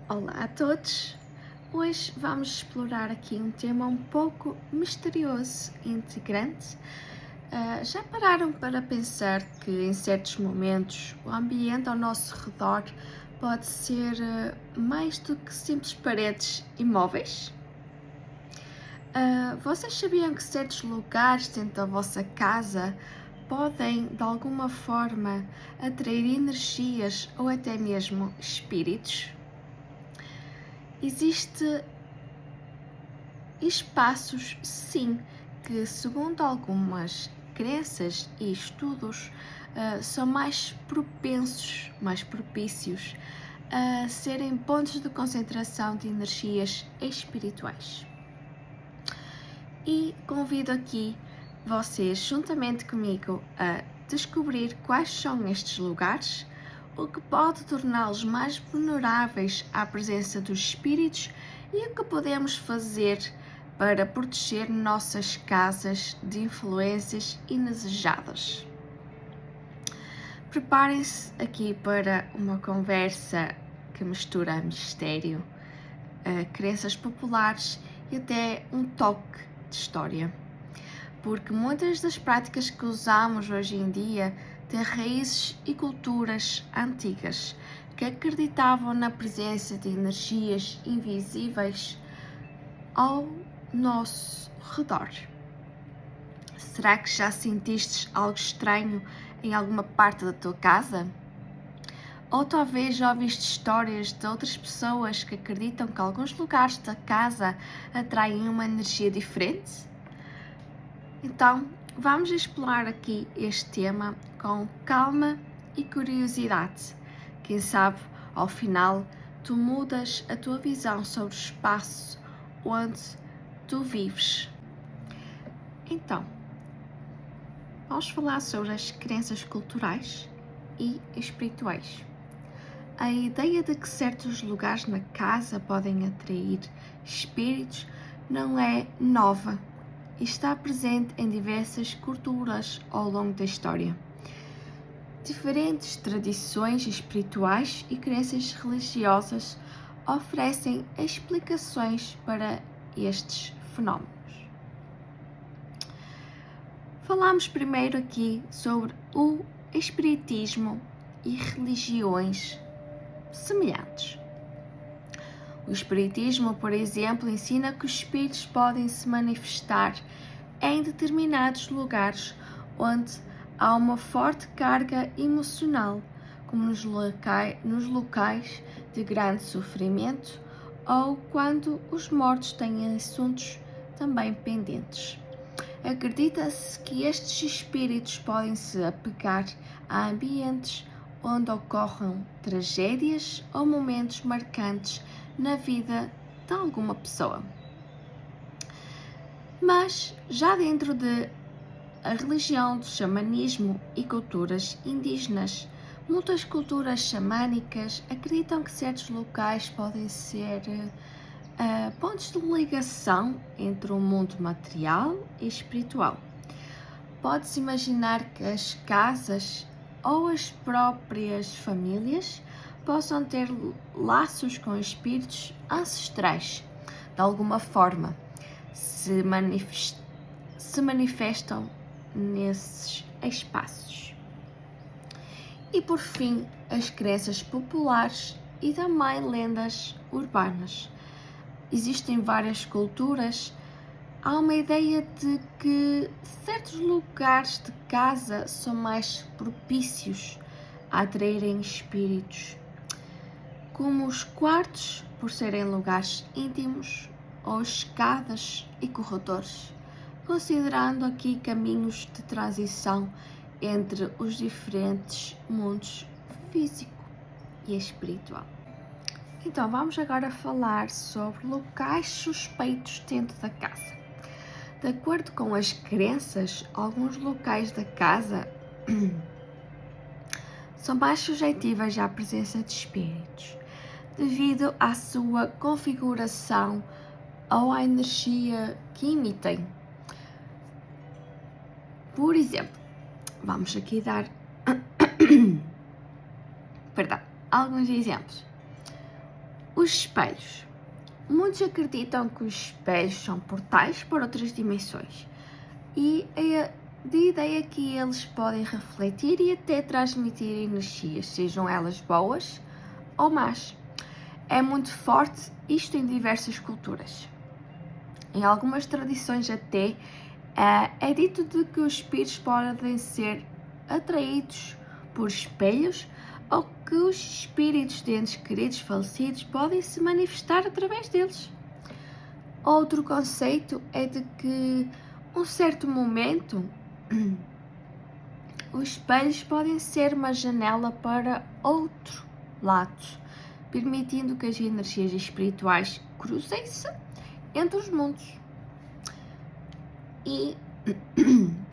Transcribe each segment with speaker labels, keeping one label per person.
Speaker 1: Olá a todos! Hoje vamos explorar aqui um tema um pouco misterioso e intrigante. Já pararam para pensar que em certos momentos o ambiente ao nosso redor pode ser mais do que simples paredes imóveis? Vocês sabiam que certos lugares dentro da vossa casa podem de alguma forma atrair energias ou até mesmo espíritos? Existem espaços, sim, que segundo algumas crenças e estudos são mais propensos, mais propícios a serem pontos de concentração de energias espirituais. E convido aqui vocês, juntamente comigo, a descobrir quais são estes lugares, o que pode torná-los mais vulneráveis à presença dos espíritos e o que podemos fazer para proteger nossas casas de influências indesejadas. Preparem-se aqui para uma conversa que mistura mistério, crenças populares e até um toque de história. Porque muitas das práticas que usamos hoje em dia têm raízes e culturas antigas que acreditavam na presença de energias invisíveis ao nosso redor. Será que já sentiste algo estranho em alguma parte da tua casa? Ou talvez já ouviste histórias de outras pessoas que acreditam que alguns lugares da casa atraem uma energia diferente? Então, vamos explorar aqui este tema com calma e curiosidade. Quem sabe, ao final, tu mudas a tua visão sobre o espaço onde tu vives. Então, vamos falar sobre as crenças culturais e espirituais. A ideia de que certos lugares na casa podem atrair espíritos não é nova e está presente em diversas culturas ao longo da história. Diferentes tradições espirituais e crenças religiosas oferecem explicações para estes fenómenos. Falamos primeiro aqui sobre o espiritismo e religiões semelhantes. O espiritismo, por exemplo, ensina que os espíritos podem se manifestar em determinados lugares onde há uma forte carga emocional, como nos locais de grande sofrimento ou quando os mortos têm assuntos também pendentes. Acredita-se que estes espíritos podem se apegar a ambientes onde ocorram tragédias ou momentos marcantes na vida de alguma pessoa. Mas já dentro da religião do xamanismo e culturas indígenas, muitas culturas xamânicas acreditam que certos locais podem ser pontos de ligação entre o mundo material e espiritual. Pode-se imaginar que as casas ou as próprias famílias possam ter laços com espíritos ancestrais, de alguma forma, se manifestam nesses espaços. E por fim, as crenças populares e também lendas urbanas. Existem várias culturas. Há uma ideia de que certos lugares de casa são mais propícios a atraírem espíritos, como os quartos, por serem lugares íntimos, ou escadas e corredores, considerando aqui caminhos de transição entre os diferentes mundos físico e espiritual. Então, vamos agora falar sobre locais suspeitos dentro da casa. De acordo com as crenças, alguns locais da casa são mais suscetíveis à presença de espíritos, devido à sua configuração ou à energia que emitem. Por exemplo, vamos aqui dar alguns exemplos. Os espelhos. Muitos acreditam que os espelhos são portais para outras dimensões e de ideia que eles podem refletir e até transmitir energias, sejam elas boas ou más. É muito forte isto em diversas culturas. Em algumas tradições até é dito de que os espíritos podem ser atraídos por espelhos ou que os espíritos de entes queridos falecidos podem se manifestar através deles. Outro conceito é de que, um certo momento, os espelhos podem ser uma janela para outro lado, permitindo que as energias espirituais cruzem-se entre os mundos. E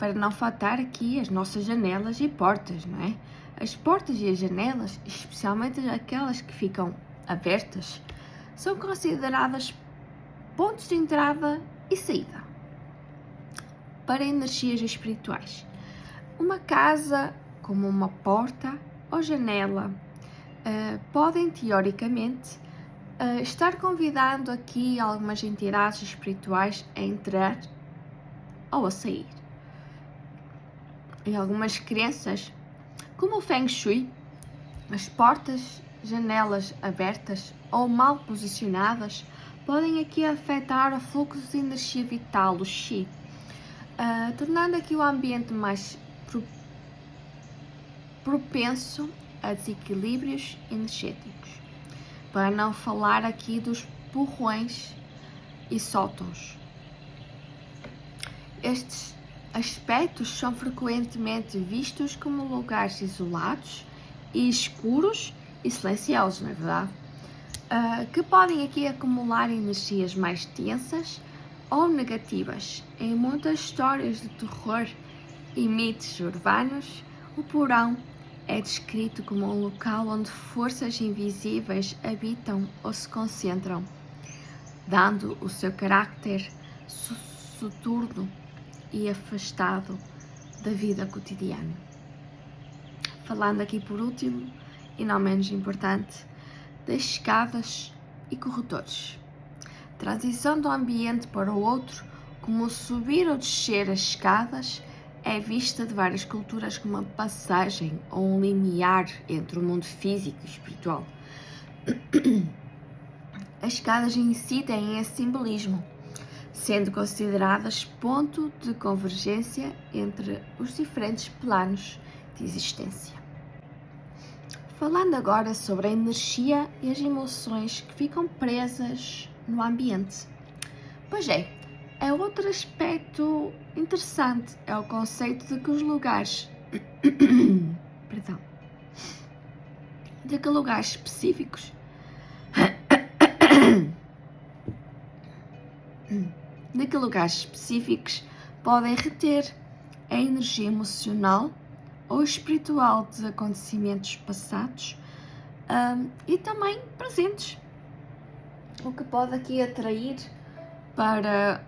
Speaker 1: para não faltar aqui as nossas janelas e portas, não é? As portas e as janelas, especialmente aquelas que ficam abertas, são consideradas pontos de entrada e saída para energias espirituais. Uma casa, como uma porta ou janela, podem teoricamente estar convidando aqui algumas entidades espirituais a entrar ou a sair. Em algumas crenças, como o Feng Shui, as portas, janelas abertas ou mal posicionadas podem aqui afetar o fluxo de energia vital, o Qi, tornando aqui o ambiente mais propenso a desequilíbrios energéticos. Para não falar aqui dos borrões e sótãos. Estes aspectos são frequentemente vistos como lugares isolados e escuros e silenciosos, não é verdade? Que podem aqui acumular energias mais tensas ou negativas. Em muitas histórias de terror e mitos urbanos, o porão é descrito como um local onde forças invisíveis habitam ou se concentram, dando o seu caráter soturno e afastado da vida cotidiana. Falando aqui por último, e não menos importante, das escadas e corredores. Transição do ambiente para o outro, como subir ou descer as escadas, é vista de várias culturas como uma passagem ou um limiar entre o mundo físico e espiritual. As escadas incidem em esse simbolismo, sendo consideradas ponto de convergência entre os diferentes planos de existência. Falando agora sobre a energia e as emoções que ficam presas no ambiente. Pois é outro aspecto interessante, é o conceito de que os lugares de que lugares específicos podem reter a energia emocional ou espiritual de acontecimentos passados e também presentes, o que pode aqui atrair para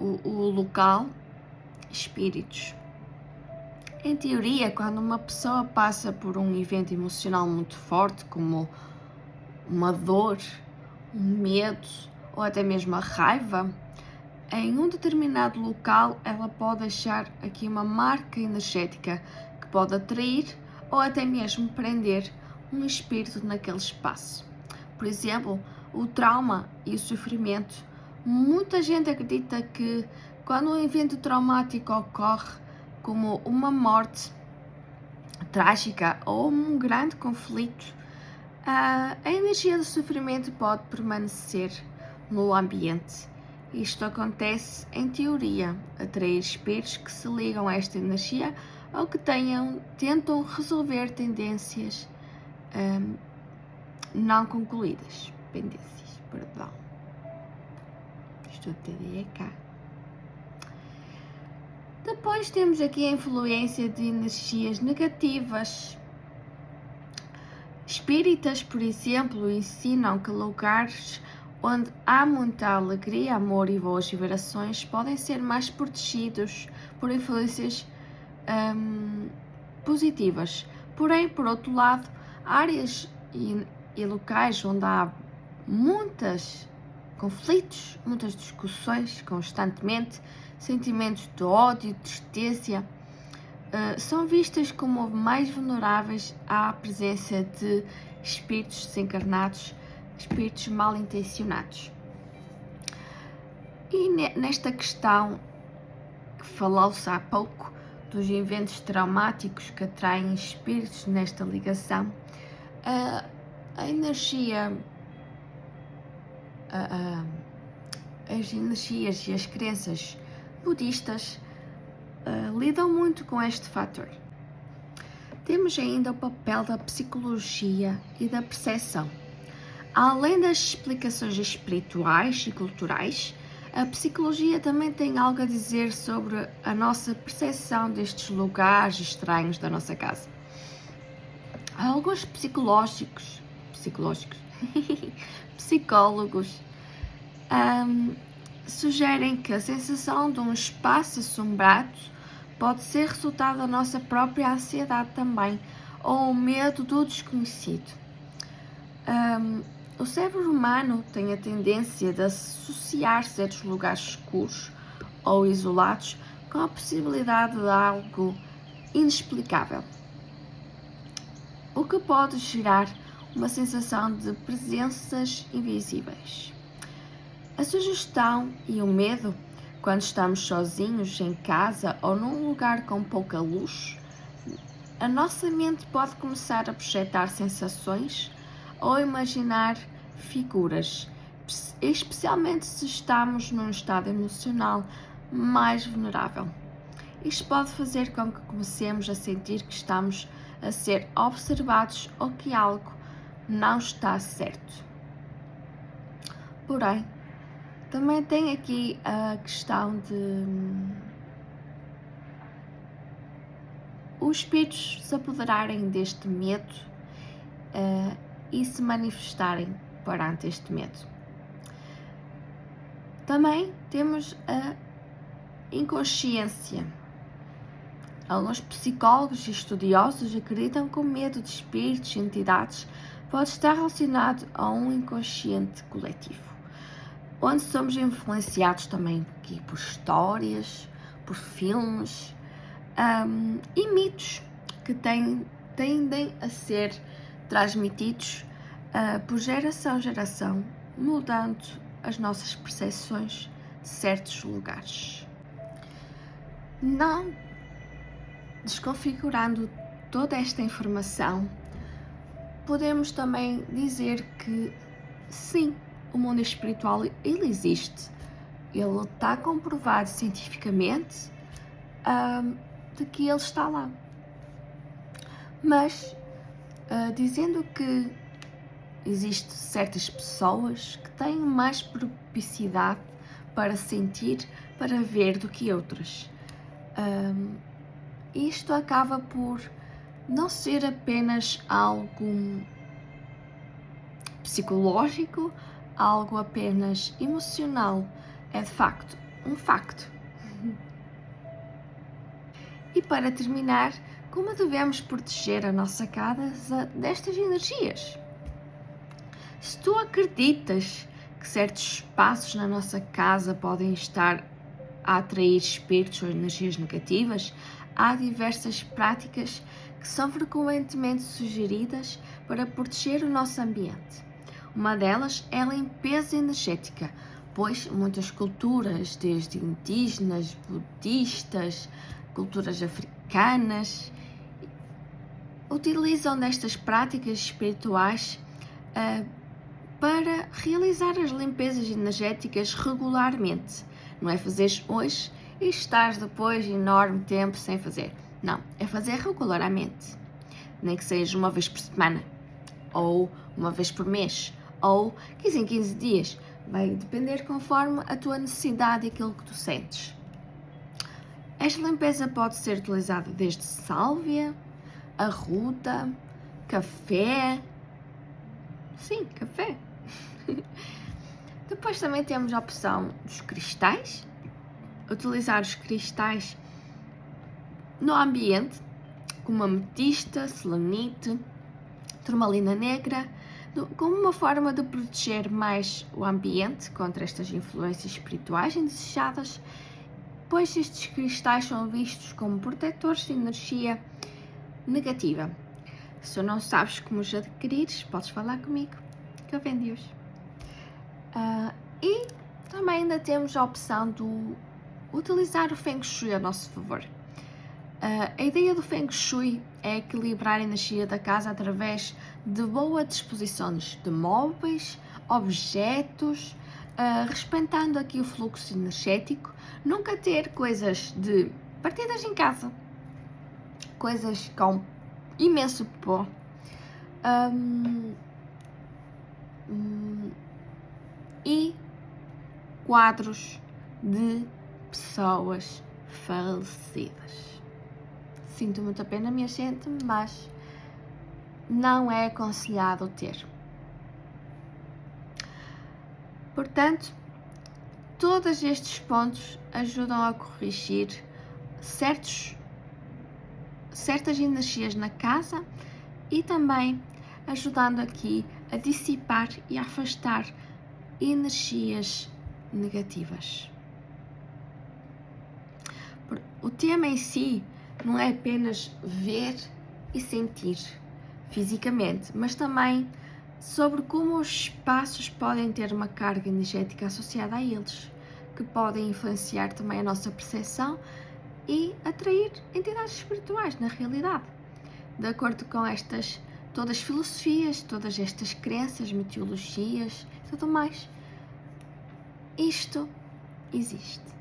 Speaker 1: o local espíritos. Em teoria, quando uma pessoa passa por um evento emocional muito forte, como uma dor, um medo ou até mesmo a raiva, em um determinado local ela pode deixar aqui uma marca energética que pode atrair ou até mesmo prender um espírito naquele espaço. Por exemplo, o trauma e o sofrimento. Muita gente acredita que quando um evento traumático ocorre, como uma morte trágica ou um grande conflito, a energia do sofrimento pode permanecer no ambiente. Isto acontece, em teoria, atrair espíritos que se ligam a esta energia ou que tentam resolver tendências não concluídas. Estou a ter cá. Depois temos aqui a influência de energias negativas. Espíritas, por exemplo, ensinam que lugares onde há muita alegria, amor e boas vibrações podem ser mais protegidos por influências positivas. Porém, por outro lado, áreas e locais onde há muitos conflitos, muitas discussões constantemente, sentimentos de ódio e tristeza, são vistas como mais vulneráveis à presença de espíritos desencarnados, espíritos mal intencionados. E nesta questão que falou-se há pouco, dos eventos traumáticos que atraem espíritos nesta ligação, a energia, as energias e as crenças budistas lidam muito com este fator. Temos ainda o papel da psicologia e da percepção. Além das explicações espirituais e culturais, a psicologia também tem algo a dizer sobre a nossa percepção destes lugares estranhos da nossa casa. Alguns psicólogos sugerem que a sensação de um espaço assombrado pode ser resultado da nossa própria ansiedade também, ou o medo do desconhecido. O cérebro humano tem a tendência de associar certos lugares escuros ou isolados com a possibilidade de algo inexplicável, o que pode gerar uma sensação de presenças invisíveis. A sugestão e o medo, quando estamos sozinhos em casa ou num lugar com pouca luz, a nossa mente pode começar a projetar sensações ou imaginar figuras, especialmente se estamos num estado emocional mais vulnerável. Isto pode fazer com que comecemos a sentir que estamos a ser observados ou que algo não está certo. Porém, também tem aqui a questão de os espíritos se apoderarem deste medo e se manifestarem perante este medo. Também temos a inconsciência. Alguns psicólogos e estudiosos acreditam que o medo de espíritos e entidades pode estar relacionado a um inconsciente coletivo, onde somos influenciados também aqui por histórias, por filmes e mitos que tendem a ser transmitidos por geração em geração, mudando as nossas percepções de certos lugares. Não desconfigurando toda esta informação, podemos também dizer que sim, o mundo espiritual ele existe, ele está comprovado cientificamente de que ele está lá, mas dizendo que existem certas pessoas que têm mais propicidade para sentir, para ver do que outras. Isto acaba por não ser apenas algo psicológico, algo apenas emocional, é de facto um facto. E para terminar, como devemos proteger a nossa casa destas energias? Se tu acreditas que certos espaços na nossa casa podem estar a atrair espíritos ou energias negativas, há diversas práticas que são frequentemente sugeridas para proteger o nosso ambiente. Uma delas é a limpeza energética, pois muitas culturas, desde indígenas, budistas, culturas africanas, utilizam destas práticas espirituais para realizar as limpezas energéticas regularmente. Não é fazeres hoje e estares depois enorme tempo sem fazer. Não, é fazer regularmente. Nem que seja uma vez por semana, ou uma vez por mês, ou 15 em 15 dias. Vai depender conforme a tua necessidade e aquilo que tu sentes. Esta limpeza pode ser utilizada desde sálvia, arruda, café. Sim, café. Depois também temos a opção dos cristais. Utilizar os cristais no ambiente, como ametista, selenite, turmalina negra, como uma forma de proteger mais o ambiente contra estas influências espirituais indesejadas, pois estes cristais são vistos como protetores de energia negativa. Se não sabes como os adquirires, podes falar comigo, que eu vendi-os. E também ainda temos a opção de utilizar o Feng Shui a nosso favor. A ideia do Feng Shui é equilibrar a energia da casa através de boas disposições de móveis, objetos, respeitando aqui o fluxo energético, nunca ter coisas de partidas em casa, coisas com imenso pó, e quadros de pessoas falecidas. Sinto muita pena, minha gente, mas não é aconselhado ter. Portanto, todos estes pontos ajudam a corrigir certas energias na casa e também ajudando aqui a dissipar e a afastar energias negativas. O tema em si não é apenas ver e sentir fisicamente, mas também sobre como os espaços podem ter uma carga energética associada a eles, que podem influenciar também a nossa percepção e atrair entidades espirituais na realidade. De acordo com todas as filosofias, todas estas crenças, mitologias, tudo mais, isto existe.